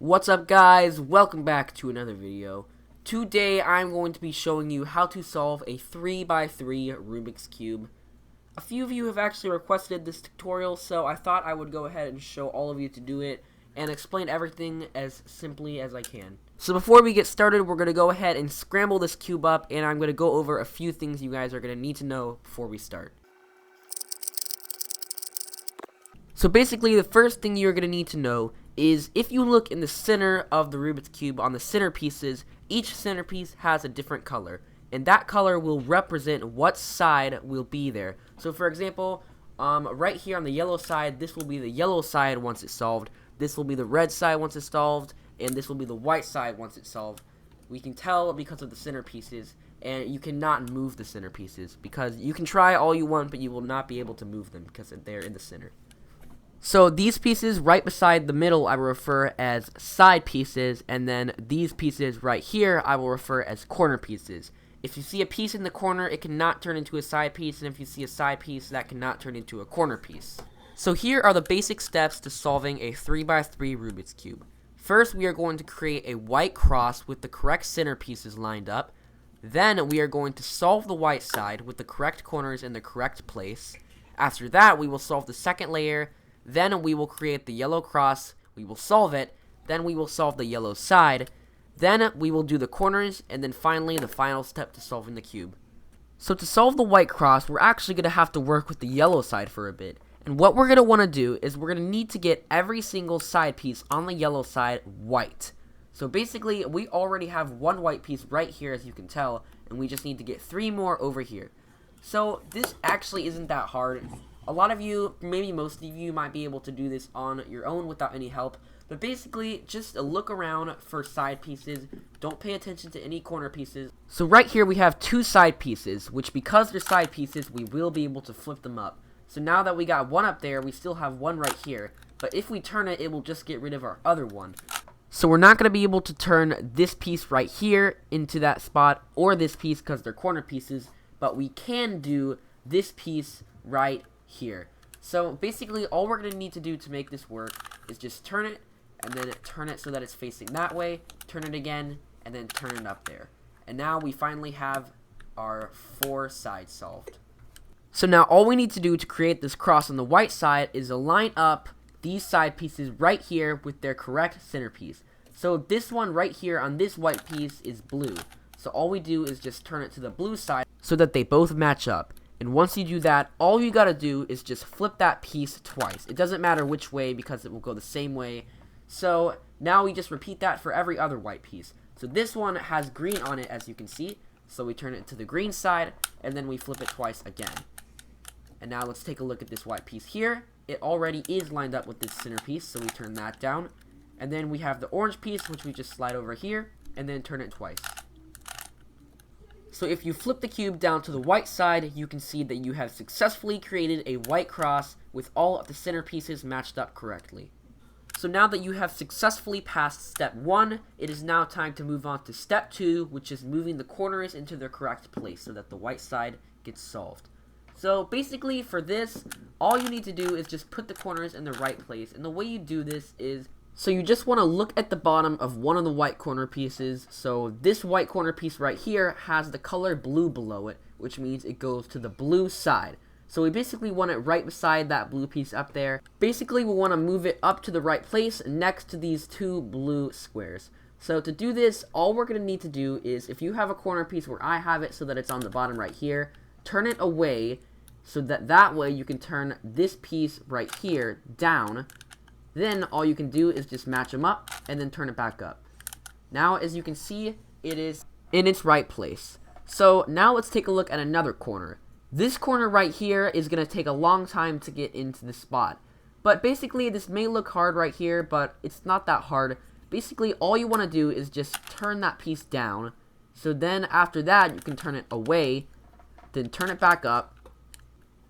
What's up, guys? Welcome back to another video. Today I'm going to be showing you how to solve a 3x3 Rubik's Cube. A few of you have actually requested this tutorial, so I thought I would go ahead and show all of you to do it and explain everything as simply as I can. So before we get started, we're going to go ahead and scramble this cube up, and I'm going to go over a few things you guys are going to need to know before we start. So basically, the first thing you're going to need to know is if you look in the center of the Rubik's Cube on the centerpieces, each centerpiece has a different color, and that color will represent what side will be there. So for example, right here on the yellow side, this will be the yellow side once it's solved, this will be the red side once it's solved, and this will be the white side once it's solved. We can tell because of the centerpieces, and you cannot move the centerpieces, because you can try all you want, but you will not be able to move them because they're in the center. So these pieces right beside the middle I will refer as side pieces, and then these pieces right here I will refer as corner pieces. If you see a piece in the corner, it cannot turn into a side piece, and if you see a side piece, that cannot turn into a corner piece. So here are the basic steps to solving a 3x3 Rubik's Cube. First, we are going to create a white cross with the correct center pieces lined up. Then we are going to solve the white side with the correct corners in the correct place. After that, we will solve the second layer. Then we will create the yellow cross, we will solve it, then we will solve the yellow side, then we will do the corners, and then finally the final step to solving the cube. So to solve the white cross, we're actually going to have to work with the yellow side for a bit. And what we're going to want to do is we're going to need to get every single side piece on the yellow side white. So basically, we already have one white piece right here, as you can tell, and we just need to get 3 more over here. So this actually isn't that hard. A lot of you, maybe most of you, might be able to do this on your own without any help. But basically, just look around for side pieces. Don't pay attention to any corner pieces. So right here we have 2 side pieces, which because they're side pieces, we will be able to flip them up. So now that we got one up there, we still have one right here. But if we turn it, it will just get rid of our other one. So we're not going to be able to turn this piece right here into that spot, or this piece because they're corner pieces. But we can do this piece right here. So basically all we're going to need to do to make this work is just turn it, and then turn it so that it's facing that way, turn it again, and then turn it up there. And now we finally have our 4 sides solved. So now all we need to do to create this cross on the white side is to line up these side pieces right here with their correct centerpiece. So this one right here on this white piece is blue. So all we do is just turn it to the blue side so that they both match up. And once you do that, all you gotta do is just flip that piece twice. It doesn't matter which way because it will go the same way. So now we just repeat that for every other white piece. So this one has green on it, as you can see. So we turn it to the green side, and then we flip it twice again. And now let's take a look at this white piece here. It already is lined up with this centerpiece, so we turn that down. And then we have the orange piece, which we just slide over here, and then turn it twice. So if you flip the cube down to the white side, you can see that you have successfully created a white cross with all of the centerpieces matched up correctly. So now that you have successfully passed step 1, it is now time to move on to step 2, which is moving the corners into their correct place so that the white side gets solved. So basically for this, all you need to do is just put the corners in the right place, and the way you do this is, so you just want to look at the bottom of one of the white corner pieces. So this white corner piece right here has the color blue below it, which means it goes to the blue side. So we basically want it right beside that blue piece up there. Basically, we want to move it up to the right place next to these 2 blue squares. So to do this, all we're going to need to do is, if you have a corner piece where I have it so that it's on the bottom right here, turn it away so that way you can turn this piece right here down. Then all you can do is just match them up and then turn it back up. Now, as you can see, it is in its right place. So now let's take a look at another corner. This corner right here is going to take a long time to get into the spot. But basically, this may look hard right here, but it's not that hard. Basically, all you want to do is just turn that piece down. So then after that, you can turn it away, then turn it back up.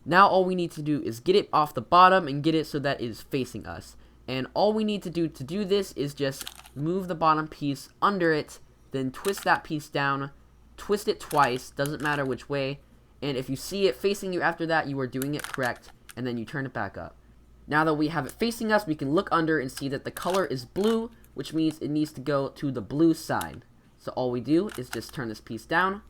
Now all we need to do is get it off the bottom and get it so that it is facing us. And all we need to do this is just move the bottom piece under it, then twist that piece down, twist it twice, doesn't matter which way, and if you see it facing you after that, you are doing it correct, and then you turn it back up. Now that we have it facing us, we can look under and see that the color is blue, which means it needs to go to the blue side. So all we do is just turn this piece down,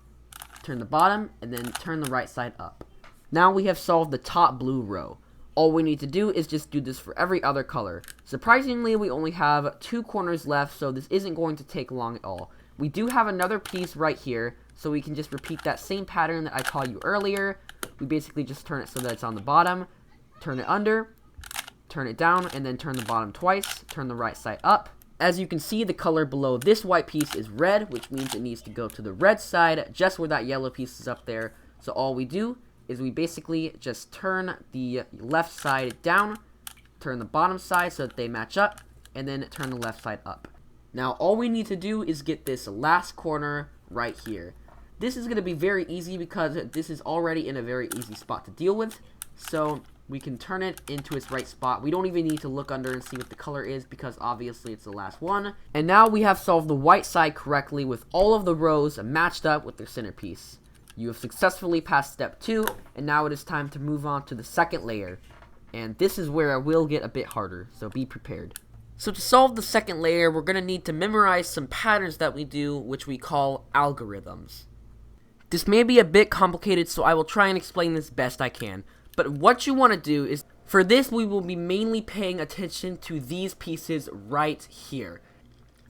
turn the bottom, and then turn the right side up. Now we have solved the top blue row. All we need to do is just do this for every other color. Surprisingly, we only have 2 corners left, so this isn't going to take long at all. We do have another piece right here, so we can just repeat that same pattern that I taught you earlier. We basically just turn it so that it's on the bottom, turn it under, turn it down, and then turn the bottom twice, turn the right side up. As you can see, the color below this white piece is red, which means it needs to go to the red side, just where that yellow piece is up there. So all we do is we basically just turn the left side down, turn the bottom side so that they match up, and then turn the left side up. Now all we need to do is get this last corner right here. This is going to be very easy because this is already in a very easy spot to deal with. So we can turn it into its right spot. We don't even need to look under and see what the color is because obviously it's the last one. And now we have solved the white side correctly with all of the rows matched up with their centerpiece. You have successfully passed step 2, and now it is time to move on to the second layer. And this is where it will get a bit harder, so be prepared. So to solve the second layer, we're going to need to memorize some patterns that we do, which we call algorithms. This may be a bit complicated, so I will try and explain this best I can. But what you want to do is, for this we will be mainly paying attention to these pieces right here.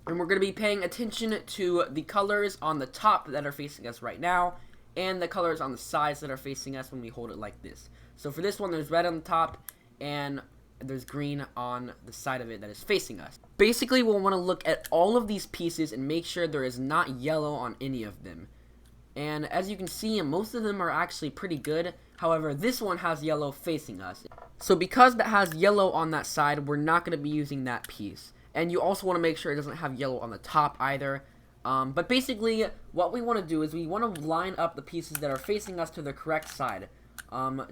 And we're going to be paying attention to the colors on the top that are facing us right now, and the colors on the sides that are facing us when we hold it like this. So for this one, there's red on the top, and there's green on the side of it that is facing us. Basically, we'll want to look at all of these pieces and make sure there is not yellow on any of them. And as you can see, most of them are actually pretty good. However, this one has yellow facing us. So because that has yellow on that side, we're not going to be using that piece. And you also want to make sure it doesn't have yellow on the top either. But basically, what we want to do is we want to line up the pieces that are facing us to the correct side.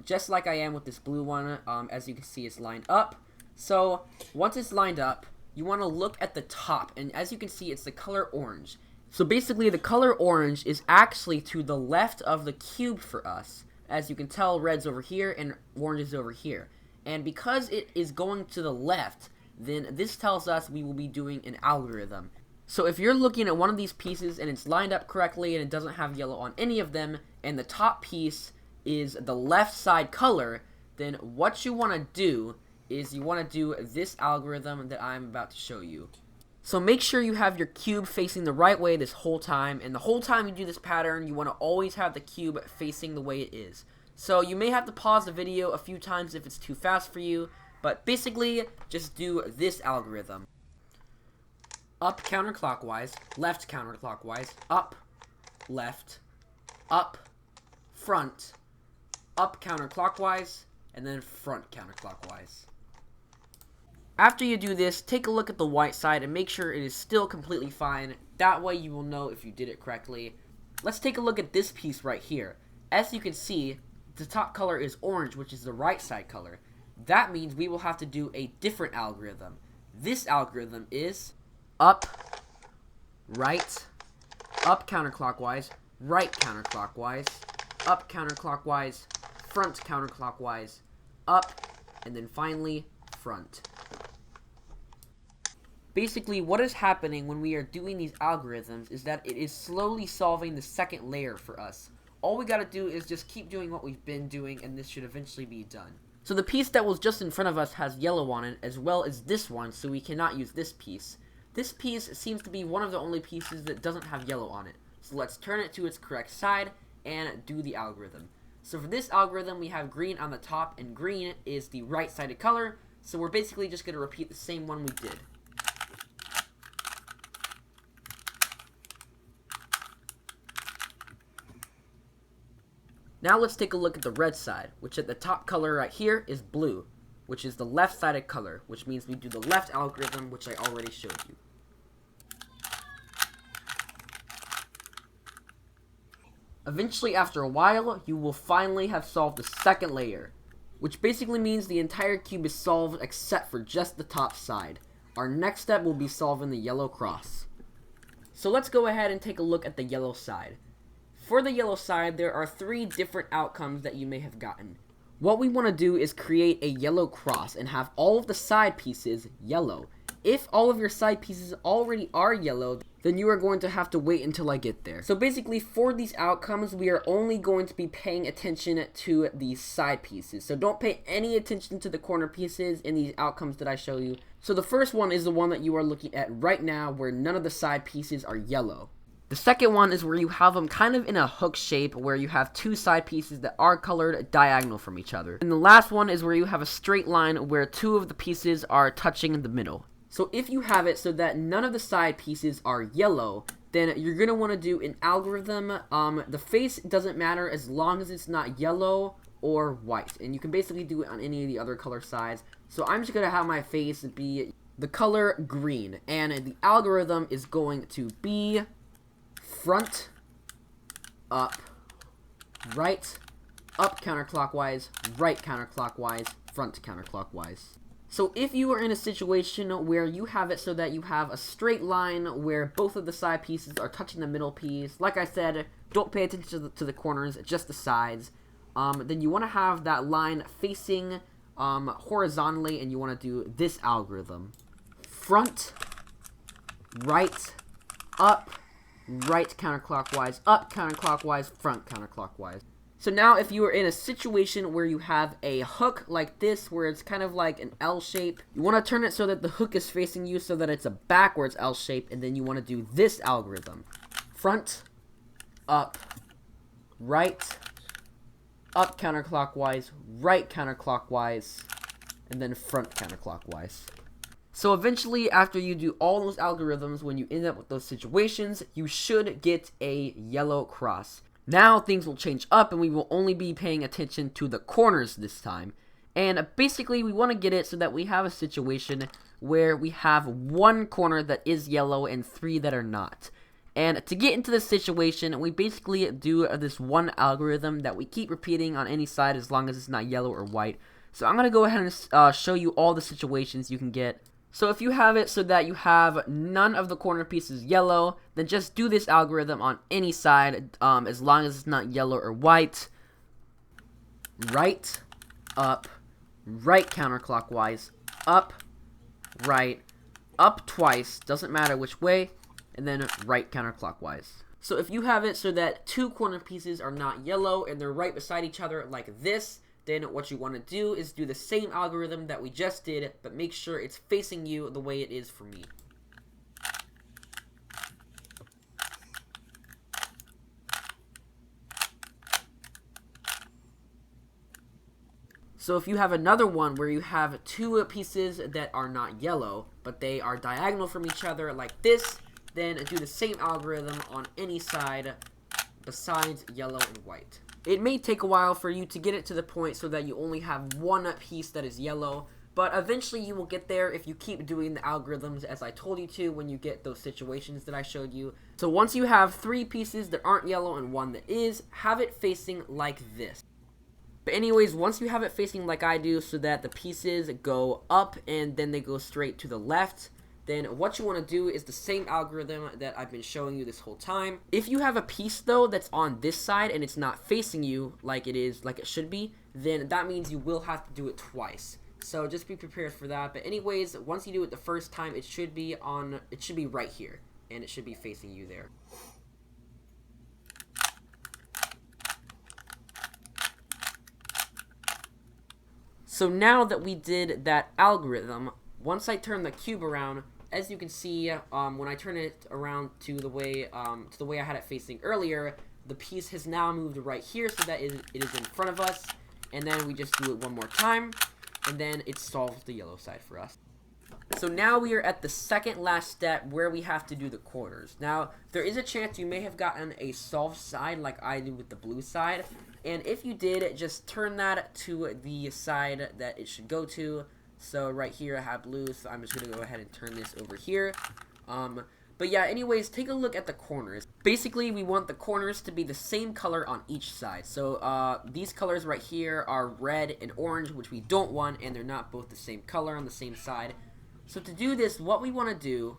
Just like I am with this blue one, as you can see, it's lined up. So, once it's lined up, you want to look at the top, and as you can see, it's the color orange. So basically, the color orange is actually to the left of the cube for us. As you can tell, red's over here, and orange is over here. And because it is going to the left, then this tells us we will be doing an algorithm. So if you're looking at one of these pieces and it's lined up correctly and it doesn't have yellow on any of them, and the top piece is the left side color, then what you want to do is you want to do this algorithm that I'm about to show you. So make sure you have your cube facing the right way this whole time, and the whole time you do this pattern, you want to always have the cube facing the way it is. So you may have to pause the video a few times if it's too fast for you, but basically, just do this algorithm. Up counterclockwise, left counterclockwise, up, left, up, front, up counterclockwise, and then front counterclockwise. After you do this, take a look at the white side and make sure it is still completely fine. That way you will know if you did it correctly. Let's take a look at this piece right here. As you can see, the top color is orange, which is the right side color. That means we will have to do a different algorithm. This algorithm is up, right, up counterclockwise, right counterclockwise, up counterclockwise, front counterclockwise, up, and then finally, front. Basically, what is happening when we are doing these algorithms is that it is slowly solving the second layer for us. All we gotta do is just keep doing what we've been doing, and this should eventually be done. So the piece that was just in front of us has yellow on it, as well as this one, so we cannot use this piece. This piece seems to be one of the only pieces that doesn't have yellow on it. So let's turn it to its correct side and do the algorithm. So for this algorithm, we have green on the top, and green is the right-sided color. So we're basically just going to repeat the same one we did. Now let's take a look at the red side, which at the top color right here is blue, which is the left-sided color, which means we do the left algorithm, which I already showed you. Eventually, after a while, you will finally have solved the second layer, which basically means the entire cube is solved except for just the top side. Our next step will be solving the yellow cross. So let's go ahead and take a look at the yellow side. For the yellow side, there are 3 different outcomes that you may have gotten. What we want to do is create a yellow cross and have all of the side pieces yellow. If all of your side pieces already are yellow, then you are going to have to wait until I get there. So basically, for these outcomes, we are only going to be paying attention to these side pieces. So don't pay any attention to the corner pieces in these outcomes that I show you. So the first one is the one that you are looking at right now, where none of the side pieces are yellow. The second one is where you have them kind of in a hook shape, where you have two side pieces that are colored diagonal from each other. And the last one is where you have a straight line where two of the pieces are touching in the middle. So if you have it so that none of the side pieces are yellow, then you're going to want to do an algorithm. The face doesn't matter as long as it's not yellow or white. And you can basically do it on any of the other color sides. So I'm just going to have my face be the color green. And the algorithm is going to be front, up, right, up counterclockwise, right counterclockwise, front counterclockwise. So if you are in a situation where you have it so that you have a straight line where both of the side pieces are touching the middle piece, like I said, don't pay attention to the corners, just the sides, then you want to have that line facing horizontally, and you want to do this algorithm. Front, right, up, right counterclockwise, up counterclockwise, front counterclockwise. So now if you are in a situation where you have a hook like this, where it's kind of like an L shape, you want to turn it so that the hook is facing you so that it's a backwards L shape, and then you want to do this algorithm. Front, up, right, up counterclockwise, right counterclockwise, and then front counterclockwise. So eventually, after you do all those algorithms, when you end up with those situations, you should get a yellow cross. Now things will change up, and we will only be paying attention to the corners this time. And basically, we want to get it so that we have a situation where we have one corner that is yellow and three that are not. And to get into this situation, we basically do this one algorithm that we keep repeating on any side as long as it's not yellow or white. So I'm going to go ahead and show you all the situations you can get. So if you have it so that you have none of the corner pieces yellow, then just do this algorithm on any side as long as it's not yellow or white. Right, up, right counterclockwise, up, right, up twice, doesn't matter which way, and then right counterclockwise. So if you have it so that two corner pieces are not yellow and they're right beside each other like this, then what you want to do is do the same algorithm that we just did, but make sure it's facing you the way it is for me. So if you have another one where you have two pieces that are not yellow, but they are diagonal from each other like this, then do the same algorithm on any side besides yellow and white. It may take a while for you to get it to the point so that you only have one piece that is yellow, but eventually you will get there if you keep doing the algorithms as I told you to when you get those situations that I showed you. So once you have three pieces that aren't yellow and one that is, have it facing like this. But anyways, once you have it facing like I do so that the pieces go up and then they go straight to the left, then what you want to do is the same algorithm that I've been showing you this whole time. If you have a piece though that's on this side and it's not facing you like it should be, then that means you will have to do it twice. So just be prepared for that. But anyways, once you do it the first time, it should be right here and it should be facing you there. So now that we did that algorithm, once I turn the cube around, as you can see, when I turn it around to the way I had it facing earlier, the piece has now moved right here so that it is in front of us. And then we just do it one more time, and then it solves the yellow side for us. So now we are at the second last step where we have to do the corners. Now, there is a chance you may have gotten a solved side like I did with the blue side. And if you did, just turn that to the side that it should go to. So right here I have blue, so I'm just going to go ahead and turn this over here. But yeah, anyways, take a look at the corners. Basically, we want the corners to be the same color on each side. So these colors right here are red and orange, which we don't want, and they're not both the same color on the same side. So to do this, what we want to do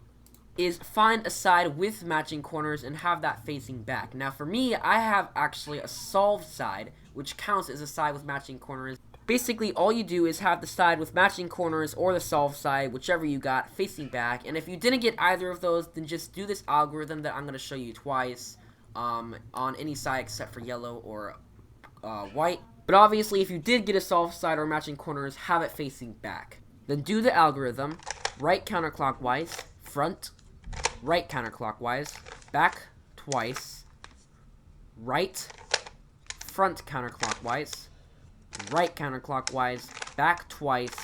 is find a side with matching corners and have that facing back. Now for me, I have actually a solved side, which counts as a side with matching corners. Basically, all you do is have the side with matching corners or the solve side, whichever you got, facing back. And if you didn't get either of those, then just do this algorithm that I'm going to show you twice on any side except for yellow or white. But obviously, if you did get a solve side or matching corners, have it facing back. Then do the algorithm, right counterclockwise, front, right counterclockwise, back twice, right, front counterclockwise, right counterclockwise, back twice,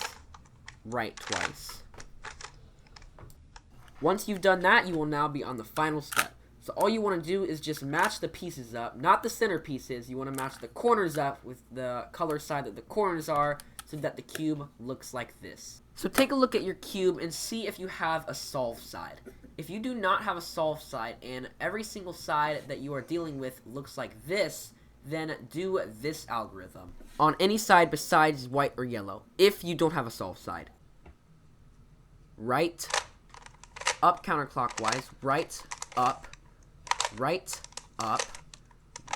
right twice. Once you've done that, you will now be on the final step. So all you want to do is just match the pieces up, not the center pieces. You want to match the corners up with the color side that the corners are, so that the cube looks like this. So take a look at your cube and see if you have a solve side. If you do not have a solve side and every single side that you are dealing with looks like this, then do this algorithm on any side besides white or yellow if you don't have a solve side. Right, up counterclockwise, right, up, right, up,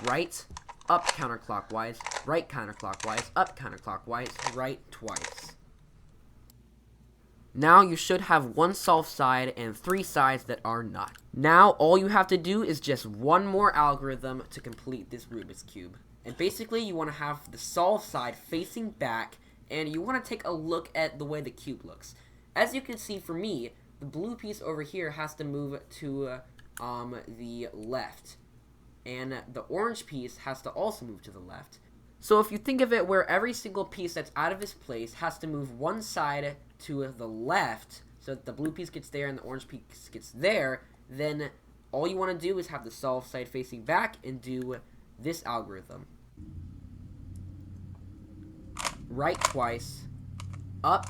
right, up counterclockwise, right counterclockwise, up counterclockwise, right twice. Now you should have one solve side and 3 sides that are not. Now all you have to do is just one more algorithm to complete this Rubik's Cube. And basically you want to have the solve side facing back, and you want to take a look at the way the cube looks. As you can see, for me, the blue piece over here has to move to the left, and the orange piece has to also move to the left. So if you think of it where every single piece that's out of its place has to move one side to the left, so that the blue piece gets there and the orange piece gets there, then all you want to do is have the solve side facing back and do this algorithm. Right twice, up,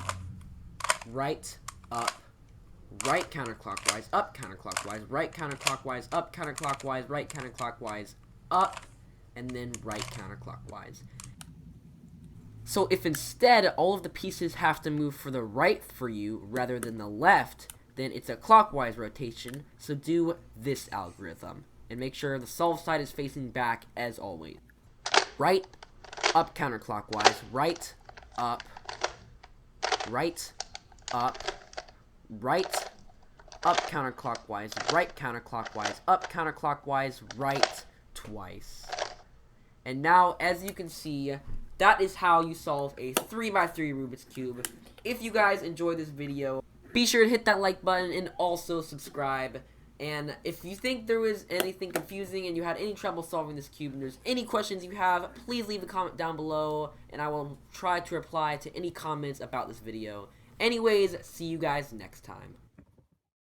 right, up, right counterclockwise, up counterclockwise, right counterclockwise, up counterclockwise, right counterclockwise, up, and then right counterclockwise. So if instead all of the pieces have to move for the right for you rather than the left, then it's a clockwise rotation, so do this algorithm. And make sure the solve side is facing back as always. Right, up counterclockwise, right, up, right, up, right, up counterclockwise, right counterclockwise, up counterclockwise, right twice. And now, as you can see, that is how you solve a 3x3 Rubik's Cube. If you guys enjoyed this video, be sure to hit that like button and also subscribe. And if you think there was anything confusing and you had any trouble solving this cube and there's any questions you have, please leave a comment down below and I will try to reply to any comments about this video. Anyways, see you guys next time.